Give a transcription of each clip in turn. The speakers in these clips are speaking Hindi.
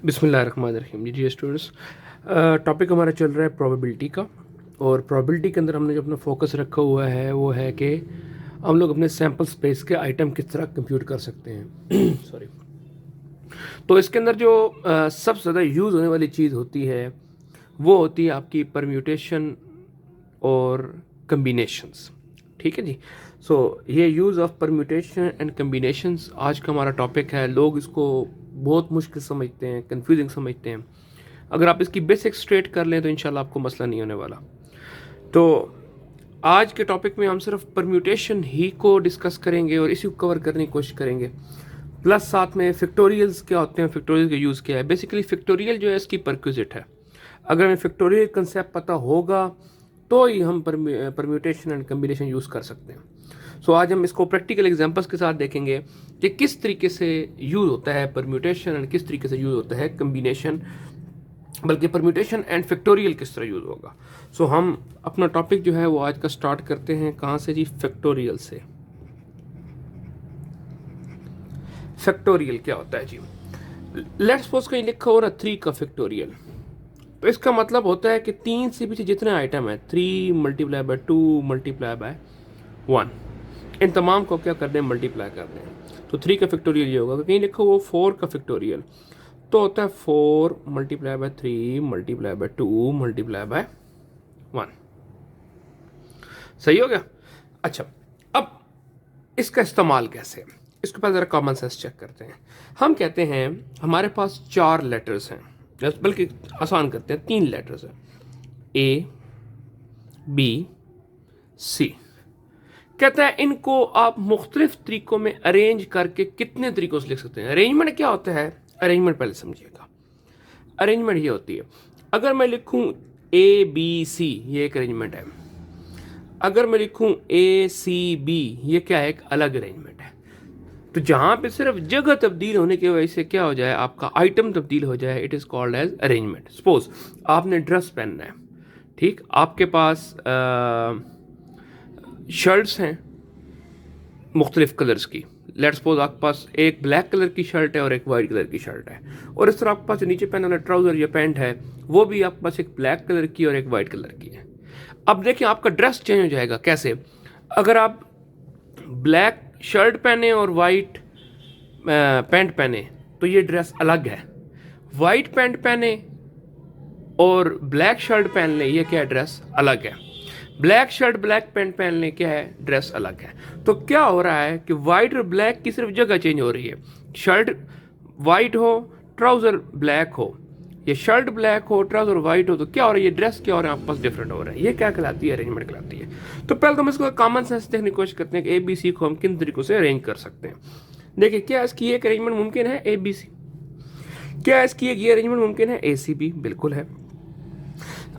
बिस्मिल्लाहिर्रहमानिर्रहीम। जी स्टूडेंट्स, टॉपिक हमारा चल रहा है प्रोबेबिलिटी का। और प्रोबेबिलिटी के अंदर हमने जो अपना फोकस रखा हुआ है वो है कि हम लोग अपने सैम्पल स्पेस के आइटम किस तरह कंप्यूट कर सकते हैं। सॉरी। तो इसके अंदर जो सबसे ज़्यादा यूज़ होने वाली चीज़ होती है वो होती है आपकी परम्यूटेशन और कम्बिनेशंस। ठीक है जी। सो ये use of permutation and combinations आज का हमारा टॉपिक है। लोग इसको बहुत मुश्किल समझते हैं, कंफ्यूजिंग समझते हैं। अगर आप इसकी बेसिक स्ट्रेट कर लें तो इंशाल्लाह आपको मसला नहीं होने वाला। तो आज के टॉपिक में हम सिर्फ परम्यूटेशन ही को डिस्कस करेंगे और इसी को कवर करने की कोशिश करेंगे। प्लस साथ में फैक्टोरियल्स क्या होते हैं, फैक्टोरियल का यूज़ क्या है। बेसिकली फैक्टोरियल जो है इसकी परक्विजिट है। अगर हमें फैक्टोरियल कंसेप्ट पता होगा तो ही हम परम्यूटेशन एंड कम्बिनेशन यूज़ कर सकते हैं। सो आज हम इसको प्रैक्टिकल एग्जांपल्स के साथ देखेंगे कि किस तरीके से यूज़ होता है परम्यूटेशन एंड किस तरीके से यूज़ होता है कम्बिनेशन, बल्कि परम्यूटेशन एंड फैक्टोरियल किस तरह यूज़ होगा। सो हम अपना टॉपिक जो है वो आज का स्टार्ट करते हैं कहाँ से जी, फैक्टोरियल से। फैक्टोरियल क्या होता है जी? लेट्स सपोज कहीं लिखा हो ना 3 का फैक्टोरियल, तो इसका मतलब होता है कि 3 से पीछे जितने आइटम है 3 मल्टीप्लाई बाय 2 मल्टीप्लाई बाय 1, इन तमाम को क्या कर दें, मल्टीप्लाई कर दें। तो 3 का फैक्टोरियल ये होगा। कहीं लिखो वो 4 का फैक्टोरियल, तो होता है 4 multiply by 3 multiply by 2 multiply by 1। सही हो गया। अच्छा, अब इसका इस्तेमाल कैसे, इसके पास ज़रा कॉमन सेंस चेक करते हैं। हम कहते हैं हमारे पास 4 लेटर्स हैं, बल्कि आसान करते हैं 3 लेटर्स हैं, ए बी सी। कहता है इनको आप मुख्तलिफ तरीकों में अरेंज करके कितने तरीकों से लिख सकते हैं। अरेंजमेंट क्या होता है, अरेंजमेंट पहले समझिएगा। अरेंजमेंट ये होती है, अगर मैं लिखूं ए बी सी, ये एक अरेंजमेंट है। अगर मैं लिखूं ए सी बी, ये क्या है, एक अलग अरेंजमेंट है। तो जहां पे सिर्फ जगह तब्दील होने की वजह से क्या हो जाए, आपका आइटम तब्दील हो जाए, it is called as arrangement. Suppose आपने ड्रेस पहनना है, ठीक, आपके पास शर्ट्स हैं मुख्तलिफ कलर्स की। लेट्स सपोज आपके पास एक ब्लैक कलर की शर्ट है और एक वाइट कलर की शर्ट है, और इस तरह आपके पास जो नीचे पहने वाला ट्राउज़र या पैंट है वो भी आपके पास एक ब्लैक कलर की और एक वाइट कलर की है। अब देखिए आपका ड्रेस चेंज हो जाएगा कैसे। अगर आप ब्लैक शर्ट पहने और वाइट पैंट पहने तो ये ड्रेस अलग है। वाइट पैंट पहने और ब्लैक शर्ट पहन ले, ये क्या है, ड्रेस अलग है। ब्लैक शर्ट ब्लैक पैंट पहन ले, क्या है, ड्रेस अलग है। तो क्या हो रहा है कि वाइट और ब्लैक की सिर्फ जगह चेंज हो रही है। शर्ट वाइट हो, ट्राउजर ब्लैक हो, ये शर्ट ब्लैक हो, ट्राउजर वाइट हो, तो क्या हो रहा है, ये ड्रेस क्या हो रहा है, आपके पास डिफरेंट हो रहा है। ये क्या कहलाती है, अरेंजमेंट कहलाती है। तो पहले तो हम इसको कॉमन सेंस देखने की कोशिश करते हैं कि ए बी सी को हम किन तरीकों से अरेंज कर सकते हैं। देखिए क्या इसकी एक अरेंजमेंट मुमकिन है, ए बी सी। क्या इसकी एक ये अरेंजमेंट मुमकिन है, ए सी बी, बिल्कुल है।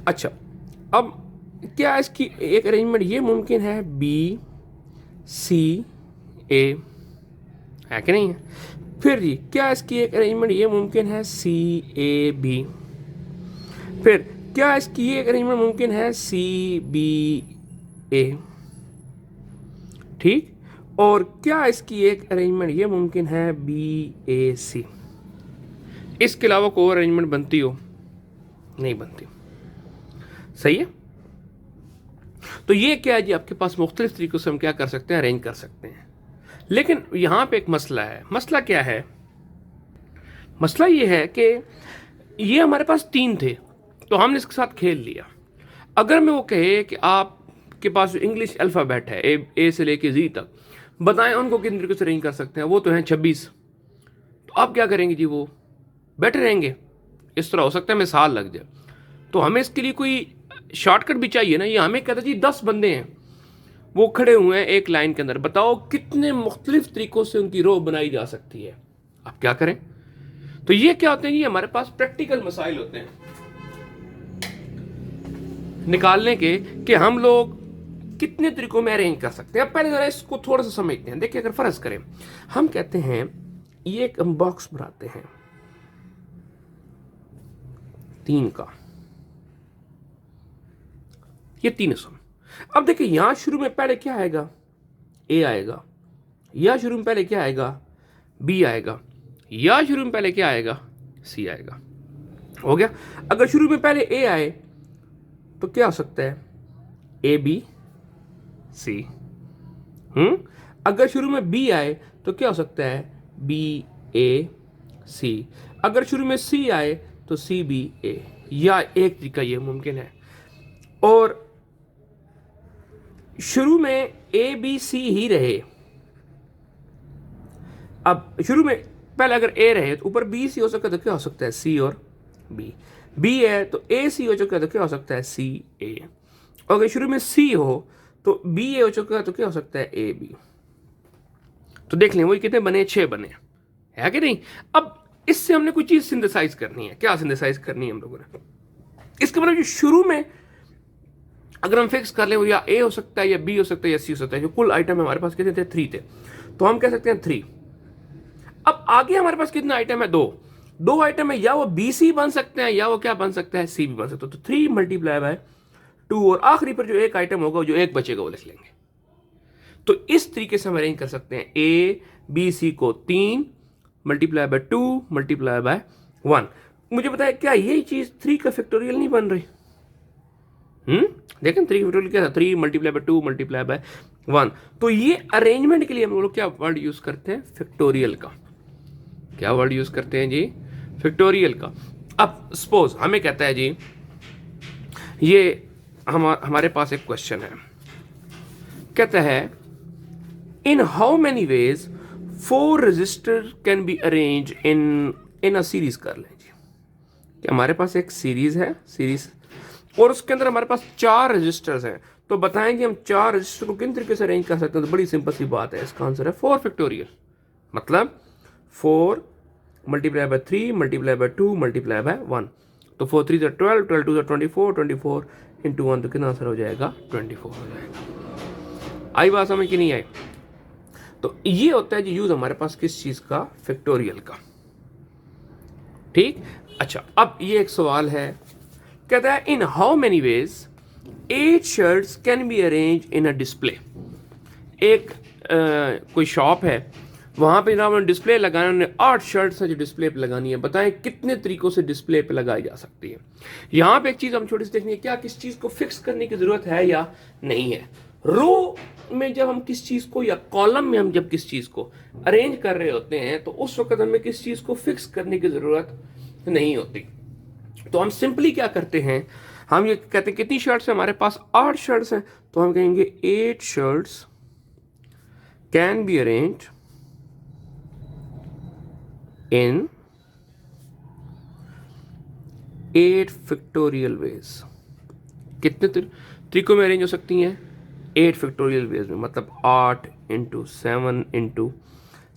अच्छा, अब क्या इसकी एक अरेंजमेंट ये मुमकिन है, बी सी ए, है कि नहीं है। फिर जी क्या इसकी एक अरेंजमेंट ये मुमकिन है, सी ए बी। फिर क्या इसकी एक अरेंजमेंट मुमकिन है, सी बी ए, ठीक। और क्या इसकी एक अरेंजमेंट ये मुमकिन है, बी ए सी। इसके अलावा कोई और अरेंजमेंट बनती हो, नहीं बनती। सही है। तो ये क्या है जी, आपके पास मुख्तलिफ तरीकों से हम क्या कर सकते हैं, अरेंज कर सकते हैं। लेकिन यहां पे एक मसला है। मसला क्या है, मसला ये है कि ये हमारे पास 3 थे तो हमने इसके साथ खेल लिया। अगर मैं वो कहे कि आपके पास जो इंग्लिश अल्फ़ाबेट है ए से लेके जी तक, बताएं उनको किन तरीके से अरेंज कर सकते हैं। वो तो हैं 26, तो आप क्या करेंगे जी, वो बैठे रहेंगे। इस तरह हो सकता है हमें साल लग जाए। तो हमें इसके लिए कोई शॉर्टकट भी चाहिए ना। ये हमें कहता है जी 10 बंदे हैं, वो खड़े हुए हैं एक लाइन के अंदर, बताओ कितने मुख्तलिफ तरीकों से उनकी रो बनाई जा सकती है, आप क्या करें। तो ये क्या होते हैं, ये हमारे पास प्रैक्टिकल मसाइल होते हैं निकालने के कि हम लोग कितने तरीकों में अरेंज कर सकते हैं। अब पहले जरा इसको थोड़ा सा समझते हैं। देखिए अगर फर्ज करें हम कहते हैं ये एक हम बॉक्स बनाते हैं 3 का, ये 3 सम। अब देखिए यहां शुरू में पहले क्या आएगा, ए आएगा। या शुरू में पहले क्या आएगा, बी आएगा। या शुरू में पहले क्या आएगा, सी आएगा। हो गया। अगर शुरू में पहले ए आए तो क्या हो सकता है, ए बी सी। अगर शुरू में बी आए तो क्या हो सकता है, बी ए सी। अगर शुरू में सी आए तो सी बी ए, या एक तरीका ये मुमकिन है। और शुरू में ए बी सी ही रहे, अब शुरू में पहले अगर ए रहे तो ऊपर बी सी हो सकता है, तो क्या हो सकता है, सी और बी। बी है तो ए सी हो चुका है, तो क्या हो सकता है, सी ए। और अगर शुरू में सी हो तो बी ए हो चुका है, तो क्या हो सकता है, ए बी। तो देख लें वही कितने बने, 6 बने, है कि नहीं। अब इससे हमने कोई चीज सिंथेसाइज करनी है। क्या सिंथेसाइज करनी है हम लोगों ने, इसके मतलब जो शुरू में अगर हम फिक्स कर लें वो या ए हो सकता है, या बी हो सकता है, या सी हो सकता है। जो कुल आइटम हमारे पास कितने थे, 3 थे, तो हम कह सकते हैं 3। अब आगे हमारे पास कितना आइटम है, 2 आइटम है, या वो बी सी बन सकते हैं, या वो क्या बन सकता है, सी भी बन सकता है। तो 3 मल्टीप्लाई बाय 2, और आखिरी पर जो एक आइटम होगा, जो एक बचेगा, वो लिख लेंगे। तो इस तरीके से हम अरेंज कर सकते हैं ए बी सी को 3 मल्टीप्लाई बाय 2 मल्टीप्लाई बाय 1। मुझे बताया क्या यही चीज 3 का फैक्टोरियल नहीं बन रही। देखें 3 फैक्टोरियल क्या था, 3 मल्टीप्लाई बाय 2 मल्टीप्लाई बाय 1। तो ये अरेंजमेंट के लिए हम लोग क्या वर्ड यूज करते हैं, फैक्टोरियल का। क्या वर्ड यूज करते हैं जी, फैक्टोरियल का। अब सपोज हमें कहता है जी, ये हमारे पास एक क्वेश्चन है, कहता है इन how many veg 4 register can be arrange in a series. कर लें जी कि हमारे पास एक सीरीज है, सीरीज, और उसके अंदर हमारे पास 4 रजिस्टर्स हैं। तो बताएं कि हम 4 रजिस्टर को किन तरीके से अरेंज कर सकते हैं। तो बड़ी सिंपल सी बात है, इसका आंसर है 4 फैक्टोरियल। मतलब 4 multiply by 3 multiply by 2 multiply by 1। तो 4 3 से 12, 12 2 से 24, 24 इंटू 1, तो कितना आंसर हो जाएगा, 24 हो जाएगा। आई बात समझ कि नहीं आई। तो ये होता है जी यूज हमारे पास किस चीज का, फैक्टोरियल का। ठीक। अच्छा, अब ये एक सवाल है, कहता है इन how many veg 8 shirts can be arrange in a display. एक कोई शॉप है, वहां पे जनाब डिस्प्ले लगाना, उन्होंने 8 शर्ट्स है जो डिस्प्ले पे लगानी है। बताएं कितने तरीकों से डिस्प्ले पे लगाई जा सकती है। यहां पे एक चीज हम छोटी सी देखनी है, क्या किस चीज को फिक्स करने की जरूरत है या नहीं है। रो में जब हम किस चीज को, या कॉलम में हम जब किस चीज को अरेंज कर रहे होते हैं, तो उस वक्त हमें किस चीज को फिक्स करने की जरूरत नहीं होती। तो हम सिंपली क्या करते हैं, हम ये कहते हैं कितनी शर्ट्स है हमारे पास, 8 शर्ट्स हैं, तो हम कहेंगे 8 shirts can be arrange in 8 factorial veg. कितने तरीकों में अरेंज हो सकती हैं, 8 फैक्टोरियल वेज में। मतलब 8 into 7 into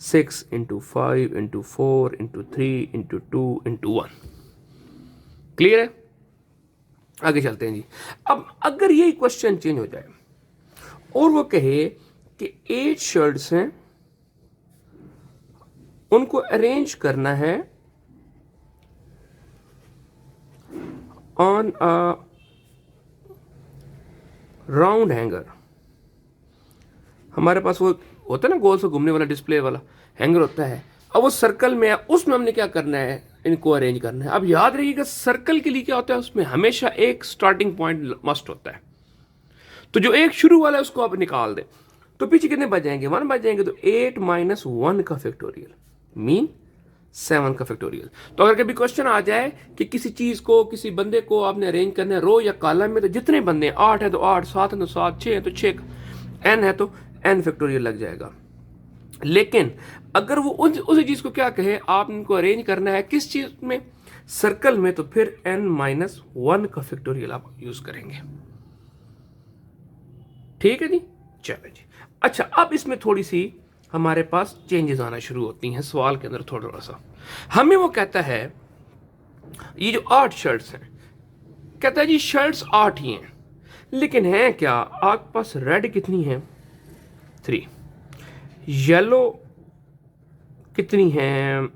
6 into 5 into 4 into 3 into 2 into 1। Clear है। आगे चलते हैं जी। अब अगर ये क्वेश्चन चेंज हो जाए और वो कहे कि 8 शर्ट्स हैं, उनको अरेंज करना है ऑन अ राउंड हैंगर। हमारे पास वो होता है ना गोल से घूमने वाला डिस्प्ले वाला हैंगर होता है। अब वो सर्कल में है, उसमें हमने क्या करना है, इनको अरेंज करना है। अब याद रखिएगा सर्कल के लिए क्या होता है, उसमें हमेशा एक स्टार्टिंग पॉइंट मस्ट होता है। तो जो एक शुरू वाला है उसको आप निकाल दें, तो पीछे कितने बच जाएंगे, 1 बच जाएंगे। तो 8 माइनस 1 का फैक्टोरियल मीन 7 का फैक्टोरियल। तो अगर कभी क्वेश्चन आ जाए कि किसी चीज को, किसी बंदे को आपने अरेंज करना है रो या कॉलम में, तो जितने बंदे हैं, 8 है तो 8, 7 है तो 7, 6 है तो 6, n है तो n फैक्टोरियल लग जाएगा। लेकिन अगर वो उसी चीज को क्या कहे, आप इनको अरेंज करना है किस चीज में, सर्कल में, तो फिर n माइनस 1 का फैक्टोरियल आप यूज करेंगे। ठीक है जी, चलो जी। अच्छा, अब इसमें थोड़ी सी हमारे पास चेंजेस आना शुरू होती हैं सवाल के अंदर। थोड़ा सा हमें वो कहता है, ये जो 8 शर्ट्स हैं, कहता है जी शर्ट्स 8 ही हैं, लेकिन हैं क्या, आपके पास रेड कितनी है, 3, येलो कितनी है,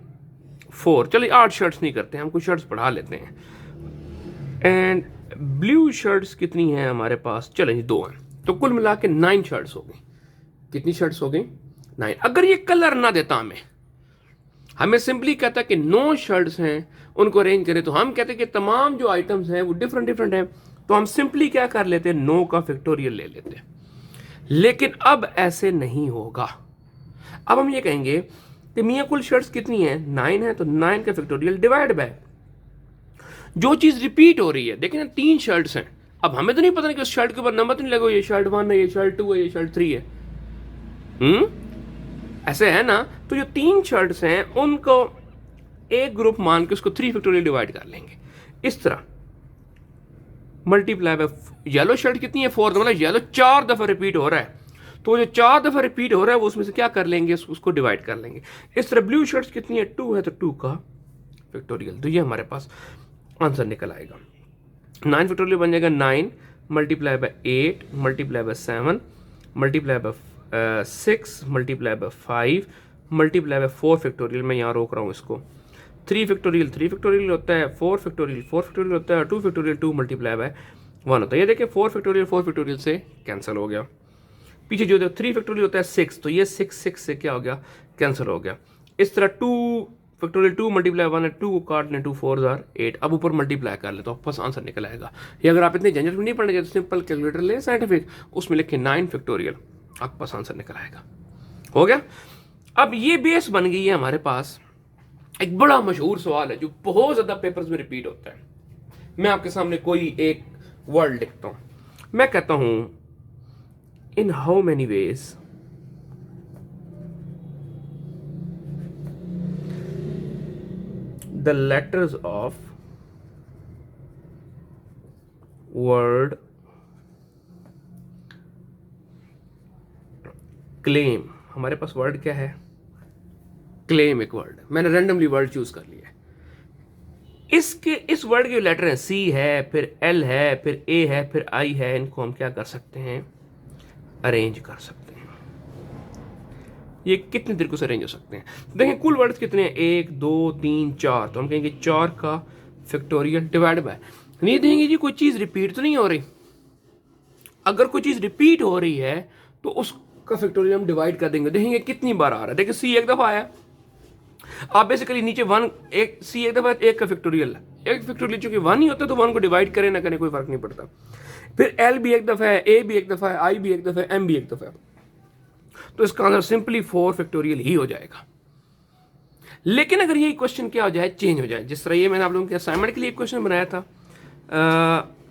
4। चलिए 8 शर्ट्स नहीं करते, हम कुछ शर्ट्स बढ़ा लेते हैं। एंड ब्लू शर्ट्स कितनी है हमारे पास, चलें 2 हैं, तो कुल मिला के 9 शर्ट्स हो गई। कितनी शर्ट्स हो गई, 9। अगर ये कलर ना देता हमें, हमें सिंपली कहता है कि 9 शर्ट्स हैं, उनको अरेंज करें, तो हम कहते हैं कि तमाम जो आइटम्स हैं वो डिफरेंट डिफरेंट हैं, तो हम सिंपली क्या कर लेते हैं, 9 का फैक्टोरियल ले लेते हैं। लेकिन अब ऐसे नहीं होगा। अब हम ये कहेंगे कि मियाँ कुल शर्ट्स कितनी हैं, 9 है, तो 9 का फैक्टोरियल डिवाइड बाय जो चीज रिपीट हो रही है। देखें ना, 3 शर्ट्स हैं, अब हमें तो नहीं पता नहीं कि उस शर्ट के ऊपर नंबर तो नहीं लगा, ये शर्ट 1 है, ये शर्ट 2 है, ये शर्ट 3 है। ऐसे है ना, तो जो 3 शर्ट्स हैं उनको एक ग्रुप मान के उसको 3 फैक्टोरियल डिवाइड कर लेंगे इस तरह, मल्टीप्लाई बाय येलो शर्ट कितनी है, 4, मतलब येलो 4 दफा रिपीट हो रहा है, तो जो 4 दफा रिपीट हो रहा है वो उसमें से क्या कर लेंगे, उसको डिवाइड कर लेंगे। इस तरह ब्लू शर्ट्स कितनी है, 2 है, तो 2 का फैक्टोरियल, तो ये हमारे पास आंसर निकल आएगा। 9 फैक्टोरियल बन जाएगा 9 multiply by 8 multiply by 7 multiply by 6 multiply by 5 multiply by 4 factorial, मैं यहाँ रोक रहा हूँ इसको। 3 फैक्टोरियल 3 फैक्टोरियल होता है, 4 फैक्टोरियल 4 फैक्टोरियल होता है, 2 फैक्टोरियल 2 मल्टीप्लाई बाय 1 होता है। ये देखिए 4 फैक्टोरियल से कैंसिल हो गया। पीछे जो 3 फैक्टोरियल होता है 6, तो ये 6 से क्या हो गया, कैंसिल हो गया। इस तरह 2 फैक्टोरियल 2 मल्टीप्लाई 1 है, 2 को काट लें, 2 4 8, अब ऊपर मल्टीप्लाई कर ले तो आपके पास आंसर निकल आएगा। ये अगर आप इतने झंझट में नहीं पढ़ने चाहते, सिंपल कैलकुलेटर ले साइंटिफिक, उसमें लिखे 9 फैक्टोरियल, आपके पास आंसर निकल आएगा। हो गया। अब ये बेस बन गई है हमारे पास। एक बड़ा मशहूर सवाल है जो बहुत ज्यादा पेपर्स में रिपीट होता है। मैं आपके सामने कोई एक वर्ड लिखता हूं, मैं कहता हूं इन how many veg the letters of word claim, हमारे पास वर्ड क्या है, क्लेम एक वर्ड है, मैंने रैंडमली वर्ड चूज कर लिया है। इसके इस वर्ड के लेटर हैं, सी है, फिर एल है, फिर ए है, फिर आई है, इनको हम क्या कर सकते हैं, अरेंज कर सकते हैं। ये कितने तरीकों से अरेंज हो सकते हैं, देखें कुल वर्ड्स कितने हैं, 1 2 3 4, तो हम कहेंगे 4 का फैक्टोरियल डिवाइड बाय, नहीं देंगे जी कोई चीज रिपीट तो नहीं हो रही, अगर कोई चीज रिपीट हो रही है तो उसका फैक्टोरियल हम डिवाइड कर देंगे, देखेंगे कितनी बार आ रहा है। देखिए सी एक दफा आया, आप बेसिकली नीचे 1 एक सी एक दफा, 1 का फैक्टोरियल, एक फैक्टोरियल चूंकि 1 ही होता है तो 1 को डिवाइड करें ना करें कोई फर्क नहीं पड़ता। फिर एल भी एक दफा है, ए भी एक दफा है, आई भी एक दफा है, एम भी एक दफा है, तो इसका आंसर सिंपली 4 फैक्टोरियल ही हो जाएगा। लेकिन अगर यही क्वेश्चन क्या हो जाए, चेंज हो जाए, जिस तरह ये मैंने आप लोगों के असाइनमेंट के लिए एक क्वेश्चन बनाया था,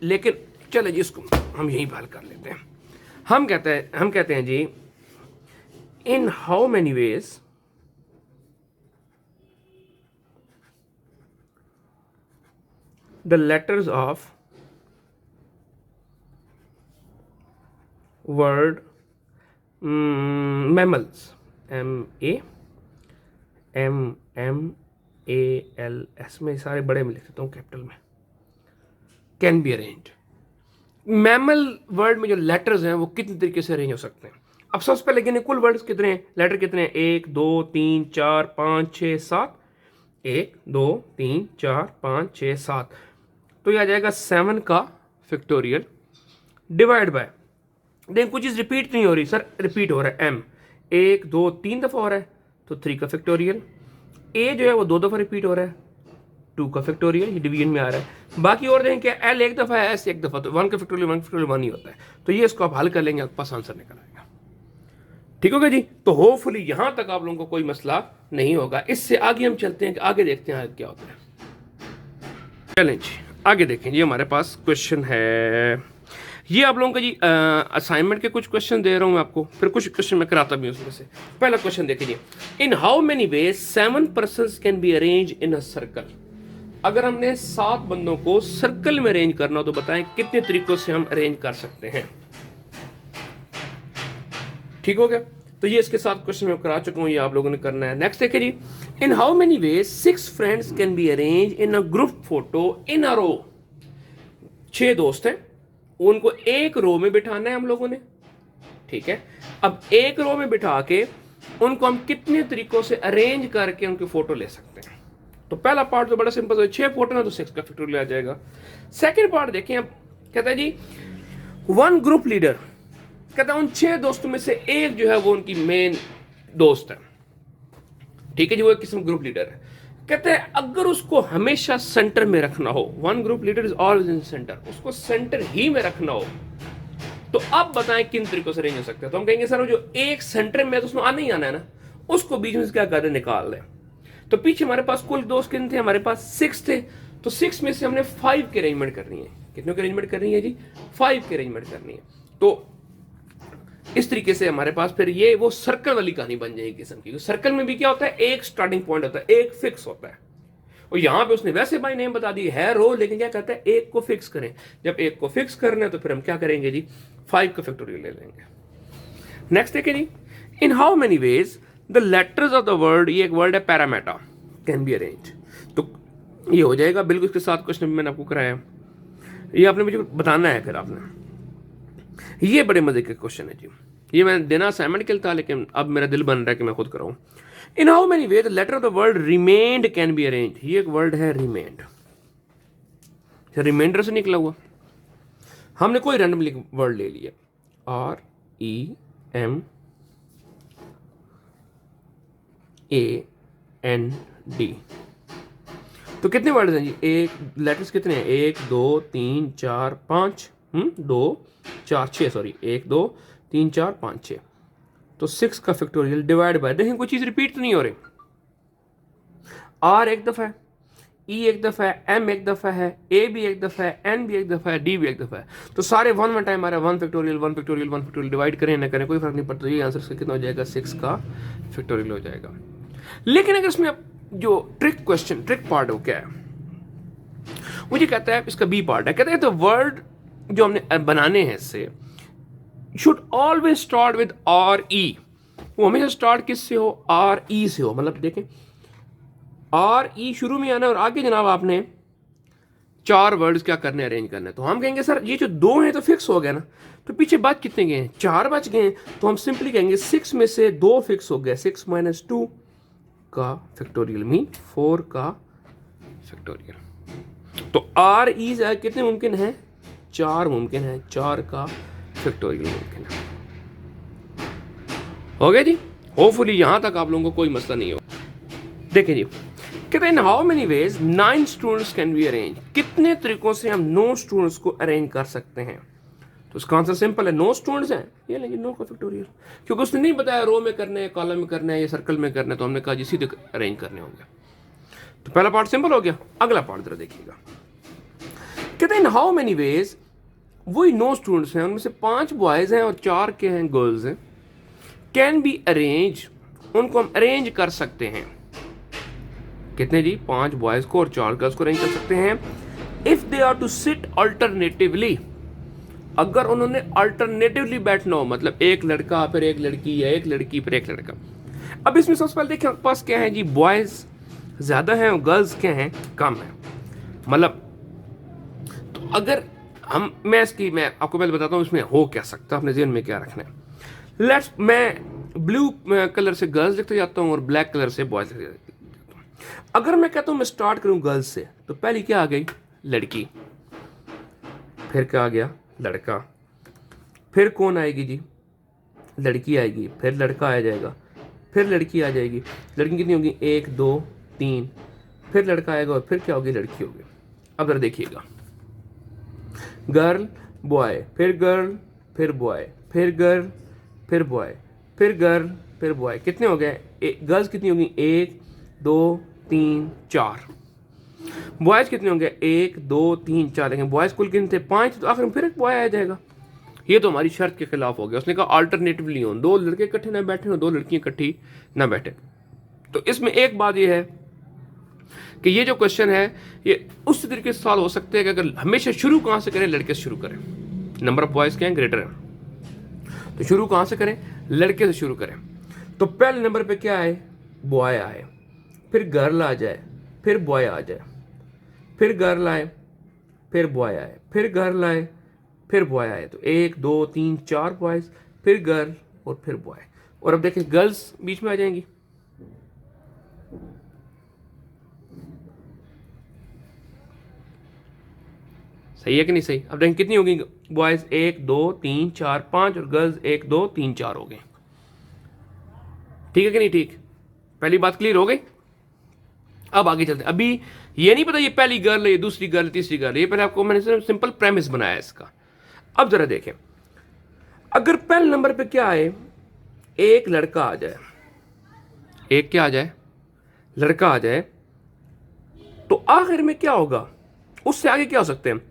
लेकिन चले जी इसको हम यहीं हल कर लेते हैं। हम कहते हैं जी in how many ways the letters of word mammals, MAMMALS, में सारे बड़े में लिख देता हूँ कैपिटल में, can be arrange. Mammal word में जो लेटर्स हैं वो कितने तरीके से अरेंज हो सकते हैं। अब सबसे पहले गिने कुल वर्ड्स कितने हैं, लेटर कितने हैं, 1 2 3 4 5 6 7, 1 2 3 4 5 6 7, तो यह आ जाएगा 7 का फैक्टोरियल डिवाइड बाय, देखें कुछ चीज रिपीट नहीं हो रही, सर रिपीट हो रहा है, एम 1 2 3 दफा हो रहा है तो 3 का फैक्टोरियल, ए जो है वो 2 दफा रिपीट हो रहा है, 2 का फैक्टोरियल, ये डिवीजन में आ रहा है। बाकी और देखें क्या, एल एक दफा है, एस एक दफा, तो 1 का फैक्टोरियल 1 ही होता है, तो ये इसको आप हल कर लेंगे, आपके पास आंसर निकल आएगा। ठीक होगा जी, तो होपफुली यहां तक आप लोगों को कोई मसला नहीं होगा। इससे आगे हम चलते हैं, आगे देखते हैं आगे क्या होता है। चलें जी आगे देखें, ये हमारे पास क्वेश्चन है, ये आप लोगों का जी असाइनमेंट के कुछ क्वेश्चन दे रहा हूं मैं आपको, फिर कुछ क्वेश्चन मैं कराता भी उसमें से। पहला क्वेश्चन देखिए, इन how many veg 7 persons can be arrange in a circle. अगर हमने 7 बंदों को सर्कल में अरेंज करना हो तो बताएं कितने तरीकों से हम अरेंज कर सकते हैं। ठीक हो गया, तो ये इसके साथ क्वेश्चन मैं करा चुका हूं, ये आप लोगों ने करना है। नेक्स्ट देखिए जी, in how many ways 6 friends can be arrange in a group photo in a row. 6 दोस्त हैं, उनको एक रो में बिठाना है हम लोगों ने, ठीक है। अब एक रो में बिठा के उनको हम कितने तरीकों से अरेंज करके उनकी फोटो ले सकते हैं। तो पहला पार्ट तो बड़ा सिंपल है, 6 फोटो है तो 6 का फैक्टोरियल आ जाएगा। सेकंड पार्ट देखें, अब कहता है जी 1 ग्रुप लीडर, कहता है उन 6 दोस्तों में से एक जो है वो उनकी मेन दोस्त है, ठीक है जी, वो एक किस्म ग्रुप लीडर है। कहते हैं अगर उसको हमेशा सेंटर में रखना हो, one group leader is always in centre, उसको सेंटर ही में रखना हो, तो अब बताएं किन तरीकों से अरेंज हो सकता है। तो हम कहेंगे सर जो एक सेंटर में तो उसमें आना ही आना है ना, उसको बीच में से क्या कर रहे निकाल रहे। तो पीछे हमारे पास कुल दोस्त कितने थे, हमारे पास 6 थे, तो 6 में से हमने 5 की अरेंजमेंट करनी है। कितनों की अरेंजमेंट करनी है जी, 5 की अरेंजमेंट करनी है। तो इस तरीके से हमारे पास फिर ये वो सर्कल वाली कहानी बन जाएगी किस्म की। सर्कल में भी क्या होता है, एक स्टार्टिंग पॉइंट होता है, एक फिक्स होता है, और यहां पे उसने वैसे बाई नेम बता दी है रो, लेकिन क्या कहता है एक को फिक्स करें। जब एक को फिक्स करना है तो फिर हम क्या करेंगे जी, 5 का फैक्टोरियल ले लेंगे। नेक्स्ट देखिए जी, in how many ways the letters of the word, ये एक वर्ड है पैरामेटा, कैन बी अरेंज। तो ये हो जाएगा बिल्कुल इसके साथ क्वेश्चन मैंने आपको कराया, ये आपने मुझे बताना है। फिर आपने, ये बड़े मजे के क्वेश्चन है जी, ये मैंने देना असाइनमेंट के लिए था, लेकिन अब मेरा दिल बन रहा है कि मैं खुद कराऊं। In how many way the letter of the word remained can be arrange, ये एक वर्ड है रिमेंड, रिमाइंडर से निकला हुआ। हमने कोई रैंडमली वर्ड ले लिया, REMAND, तो कितने वर्ड्स हैं जी, एक लेटर्स कितने हैं, 1 2 3 4 5, 2 4 6, सॉरी 1 2 3 4 5 6, तो 6 का फैक्टोरियल डिवाइड बाय, देखें कोई चीज रिपीट तो नहीं हो रही। R एक दफा है, E एक दफा है, M एक दफा है, A भी एक दफा है, N भी एक दफा है, D भी एक दफा है, तो सारे वन टाइम आ रहा है, 1 फैक्टोरियल 1 फैक्टोरियल 1 फैक्टोरियल, डिवाइड करें ना करें कोई फर्क नहीं पड़ता, ये आंसर कितना हो जाएगा, 6 का फैक्टोरियल हो जाएगा। लेकिन अगर इसमें जो ट्रिक पार्ट है वो क्या है, मुझे कहता है इसका बी पार्ट है, कहता है तो वर्ड जो हमने बनाने हैं इससे should always start with RE, वो हमेशा स्टार्ट किससे हो, RE से हो। मतलब देखें RE शुरू में आना और आगे जनाब आपने 4 वर्ड्स क्या करने, अरेंज करने। तो हम कहेंगे सर ये जो 2 हैं तो फिक्स हो गया ना, तो पीछे बच कितने गए हैं, 4 बच गए हैं, तो हम सिंपली कहेंगे 6 में से 2 फिक्स हो गए, 6 - 2 का फैक्टोरियल मीन 4 का फैक्टोरियल। तो RE से कितने मुमकिन है, 4 मुमकिन है, 4 का फैक्टोरियल मुमकिन है। हो गया जी, होपफुली यहां तक आप लोगों को कोई मसला नहीं हो। देखिए जी, कहते हैं how many veg 9 students can be arrange, कितने तरीकों से हम 9 स्टूडेंट्स को अरेंज कर सकते हैं। तो इसका आंसर सिंपल है, 9 स्टूडेंट्स हैं, ये लेंगे 9 का फैक्टोरियल, क्योंकि उसने नहीं बताया रो में करने हैं, कॉलम में करने हैं या सर्कल में करने, तो हमने कहा जी सीधे अरेंज करने होंगे। तो पहला पार्ट सिंपल हो गया। अगला पार्ट जरा देखिएगा, कहते हैं हाउ मेनी वेज, वही 9 स्टूडेंट्स हैं, उनमें से 5 बॉयज हैं और 4 के हैं गर्ल्स हैं, कैन बी अरेंज, उनको हम अरेंज कर सकते हैं। कितने जी, 5 बॉयज को और 4 गर्ल्स को अरेंज कर सकते हैं। If they are to sit alternatively, अगर उन्होंने अल्टरनेटिवली बैठना हो, मतलब एक लड़का फिर एक लड़की या एक लड़की फिर एक लड़का। अब इसमें सबसे पहले देखिए आपके पास क्या है जी, बॉयज ज्यादा हैं और गर्ल्स क्या हैं, कम है। मतलब तो अगर मैं आपको पहले बताता हूँ इसमें हो क्या सकता है, अपने जेहन में क्या रखना है। लेट्स, मैं ब्लू कलर से गर्ल्स लिखते जाता हूँ और ब्लैक कलर से बॉयज लिखते जाता हूँ। अगर मैं कहता हूँ मैं स्टार्ट करूँ गर्ल्स से, तो पहली क्या आ गई, लड़की, फिर क्या आ गया, लड़का, फिर कौन आएगी जी, लड़की आएगी, फिर लड़का आ जाएगा, फिर लड़की आ जाएगी। लड़की कितनी होगी, 1 2 3, फिर लड़का आएगा और फिर क्या होगी, लड़की होगी। अब जरा देखिएगा, गर्ल बॉय, फिर गर्ल, फिर बॉय, फिर गर्ल, फिर बॉय, फिर गर्ल, फिर बॉय, कितने हो गए, गर्ल्स कितनी होगी, 1 2 3 4, बॉयज कितने होंगे, 1 2 3 4, लेकिन बॉयज कुल कितने थे, 5, तो आखिर में फिर एक बॉय आ जाएगा। ये तो हमारी शर्त के खिलाफ हो गया। उसने कहा अल्टरनेटिवली हो, 2 लड़के इकट्ठे ना बैठे हो, 2 लड़कियां इकट्ठी ना बैठे। तो इसमें एक बात यह है कि ये जो क्वेश्चन है ये उस तरीके से सवाल हो सकते हैं कि अगर हमेशा शुरू कहां से करें, लड़के से शुरू करें, नंबर ऑफ बॉयज क्या है, ग्रेटर है, तो शुरू कहां से करें, लड़के से शुरू करें। तो पहले नंबर पे क्या आए, बॉय आए, फिर गर्ल आ जाए, फिर बॉय आ जाए, फिर गर्ल आए, फिर बॉय आए, फिर गर्ल आए, फिर बॉय आए। तो 1 2 3 4 बॉयज, फिर गर्ल और फिर बॉय। और अब देखें गर्ल्स बीच में आ जाएंगी, सही है कि नहीं सही। अब देखें कितनी होगी, बॉयज 1 2 3 4 5 और गर्ल्स 1 2 3 4 हो गए। ठीक है कि नहीं ठीक। पहली बात क्लियर हो गई। अब आगे चलते हैं। अभी ये नहीं पता ये पहली गर्ल है, ये दूसरी गर्ल, तीसरी गर्ल, ये पहले आपको मैंने सिंपल प्रेमिस बनाया इसका। अब जरा देखें, अगर पहले नंबर पे क्या आए, एक लड़का आ जाए, एक क्या आ जाए, लड़का आ जाए, तो आखिर में क्या होगा, उससे आगे क्या हो सकते हैं,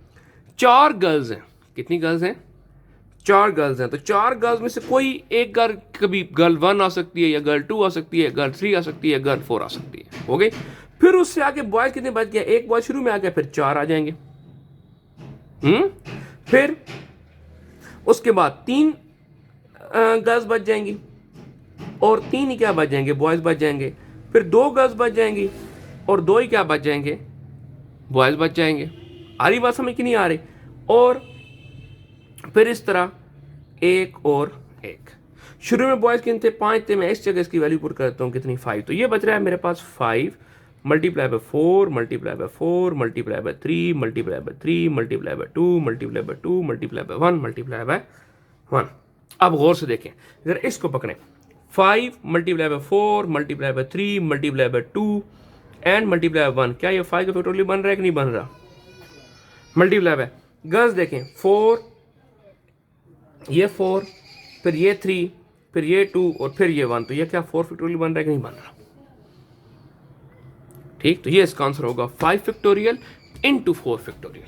चार गर्ल्स हैं। कितनी गर्ल्स हैं, चार गर्ल्स हैं। तो चार गर्ल्स में से कोई एक गर्ल, कभी गर्ल 1 आ सकती है, या गर्ल 2 आ सकती है, गर्ल 3 आ सकती है, गर्ल 4 आ सकती है, हो गई। फिर उससे आगे बॉयज कितने बच गया, एक बॉय शुरू में आ गया, फिर 4 आ जाएंगे। फिर उसके बाद 3 गर्ल्स बच जाएंगी, और 3 ही क्या बच जाएंगे, बॉयज बच जाएंगे। फिर 2 गर्ल्स बच जाएंगी, और 2 ही क्या बच जाएंगे, बॉयज बच जाएंगे। आ रही बात समझ की नहीं आ रही। और फिर इस तरह एक और एक। शुरू में बॉयज कितने थे, 5 थे। मैं इस जगह इसकी वैल्यू पुट करता हूँ, कितनी, 5। तो ये बच रहा है मेरे पास 5 multiply by 4 multiply by 4 multiply by 3 multiply by 3 multiply by 2 multiply by 2 multiply by 1 multiply by 1। अब गौर से देखें, जरा इसको पकड़ें। 5 multiply by 4 multiply by 3 multiply by 2 and multiply by 1। क्या ये 5 का फैक्टोरियल बन रहा है कि नहीं बन रहा, मल्टीप्लाई बाय। गर्ल्स देखें, 4, ये 4, फिर ये 3, फिर ये 2 और फिर ये 1। तो ये क्या 4 फैक्टोरियल बन रहा है कि नहीं बन रहा, ठीक। तो ये इसका आंसर होगा 5 फैक्टोरियल इंटू 4 फैक्टोरियल।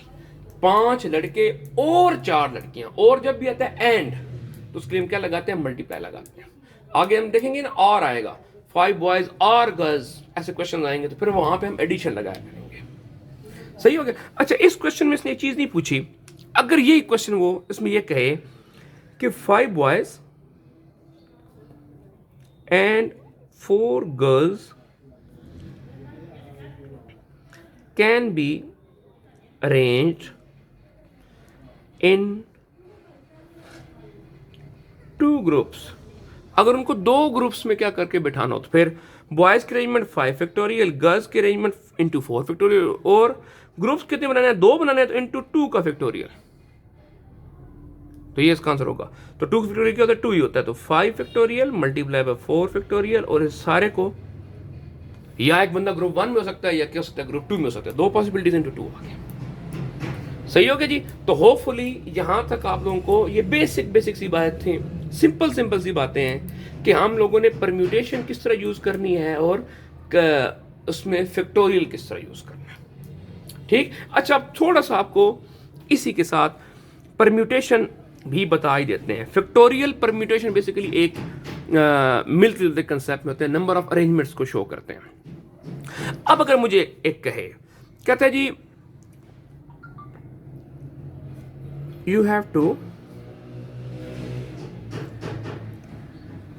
5 लड़के और 4 लड़कियां, और जब भी आता है एंड तो उसके लिए हम क्या लगाते हैं, मल्टीप्लाई लगाते हैं। आगे हम देखेंगे ना, और आएगा 5 बॉयज और गर्ल्स, ऐसे क्वेश्चन आएंगे, तो फिर वहां पे हम एडिशन लगाया करेंगे। सही हो गया। अच्छा, इस क्वेश्चन में इसने एक चीज नहीं पूछी। अगर यही क्वेश्चन वो इसमें ये कहे कि 5 boys and 4 girls can be arranged in 2 groups, अगर उनको 2 ग्रुप्स में क्या करके बिठाना हो, तो फिर बॉयज की अरेंजमेंट 5 फैक्टोरियल, गर्ल्स की अरेंजमेंट इंटू 4 फैक्टोरियल, और ग्रुप्स कितने बनाने हैं, 2 बनाने हैं, तो इंटू 2 का फैक्टोरियल। तो ये इसका आंसर होगा। तो 2 फैक्टोरियल क्या होता है, 2 ही होता है। तो 5 फैक्टोरियल मल्टीप्लाई बाय 4 फैक्टोरियल, और इस सारे को या एक बंदा ग्रुप 1 में हो सकता है, या क्या हो सकता है, ग्रुप 2 में हो सकता है। 2 पॉसिबिलिटीज इंटू 2 आ गया। सही हो गया जी। तो होपफुली यहां तक आप लोगों को ये बेसिक सी बात थी, सिंपल सी बातें हैं कि हम लोगों ने परम्यूटेशन किस तरह यूज करनी है, और उसमें फैक्टोरियल किस तरह यूज करना है, ठीक। अच्छा, अब थोड़ा सा आपको इसी के साथ परम्यूटेशन भी बता ही देते हैं। फैक्टोरियल परम्यूटेशन बेसिकली एक मिलते जुलते कंसेप्ट में होते हैं, नंबर ऑफ अरेंजमेंट्स को शो करते हैं। अब अगर मुझे एक कहे, कहता है जी यू हैव टू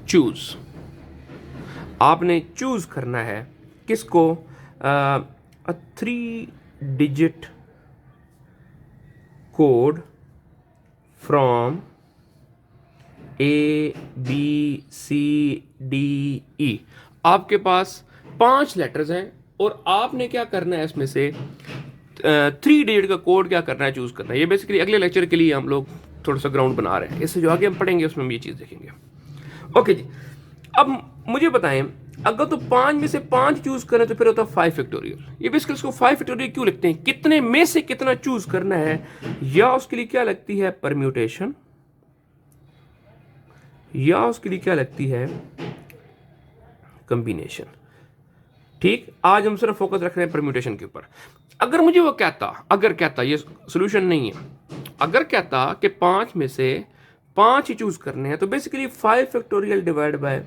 चूज, आपने चूज करना है किसको, 3 डिजिट कोड फ्रॉम ABCDE। आपके पास 5 लेटर्स हैं, और आपने क्या करना है, इसमें से 3 डिजिट का कोड क्या करना है, चूज करना है। ये बेसिकली अगले लेक्चर के लिए हम लोग थोड़ा सा ग्राउंड बना रहे हैं, इससे जो आगे हम पढ़ेंगे उसमें हम ये चीज देखेंगे। ओके जी, अब मुझे बताएं, अगर तो 5 में से 5 चूज करें तो फिर होता है 5 फैक्टोरियल। ये बेसिकली इसको 5 फैक्टोरियल क्यों लिखते हैं, कितने में से कितना चूज करना है, या उसके लिए क्या लगती है परम्यूटेशन, या उसके लिए क्या लगती है कॉम्बिनेशन, ठीक। आज हम सिर्फ फोकस रख रहे हैं परम्यूटेशन के ऊपर। अगर मुझे वो कहता ये सोल्यूशन नहीं है, अगर कहता कि 5 में से 5 ही चूज करने हैं, तो बेसिकली 5 फैक्टोरियल डिवाइड बाय,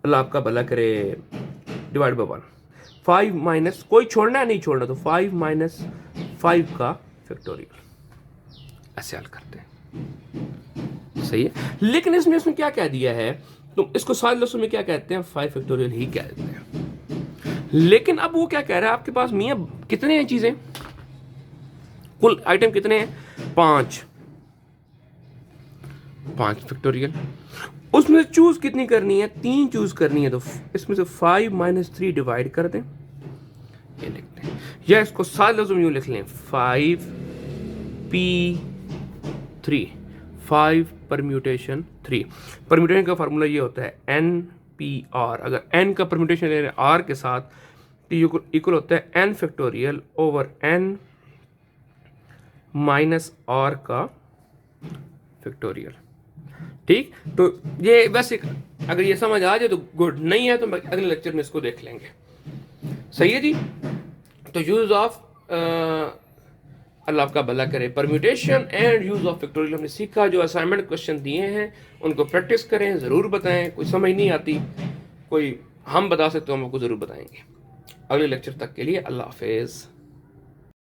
अल्लाह आपका भला करे, डिवाइड बाय 1। 5 माइनस, कोई छोड़ना है नहीं छोड़ना, तो 5 माइनस 5 का फैक्टोरियल, ऐसे हल करते हैं। सही है। लेकिन इसमें क्या कह दिया है, तो इसको सारे लफ्ज़ों में क्या कहते हैं, 5 फैक्टोरियल ही कहते हैं। लेकिन अब वो क्या कह रहा है, आपके पास मियाँ कितने हैं चीजें, कुल आइटम कितने हैं, 5 फैक्टोरियल, उसमें चूज कितनी करनी है, 3 चूज करनी है। तो इसमें से 5 माइनस 3 डिवाइड कर दें, ये लिखते हैं, या इसको सारे लफ्ज़ों में यूं लिख लें, 5P3, 5 परम्यूटेशन 3। परम्यूटेशन का फार्मूला ये होता है NP पी आर, अगर n का परम्यूटेशन ले रहे हैं r के साथ तो इक्वल होता है n factorial over n minus r का फैक्टोरियल। ठीक, तो ये बस एक, अगर ये समझ आ जाए तो गुड, नहीं है तो अगले लेक्चर में इसको देख लेंगे। सही है जी। तो यूज ऑफ अल्लाह आपका भला करे, permutation and use of factorial हमने सीखा। जो असाइनमेंट क्वेश्चन दिए हैं उनको प्रैक्टिस करें, ज़रूर बताएं। कोई समझ नहीं आती, कोई हम बता सकते हो, हम आपको ज़रूर बताएंगे। अगले लेक्चर तक के लिए अल्लाह हाफिज़।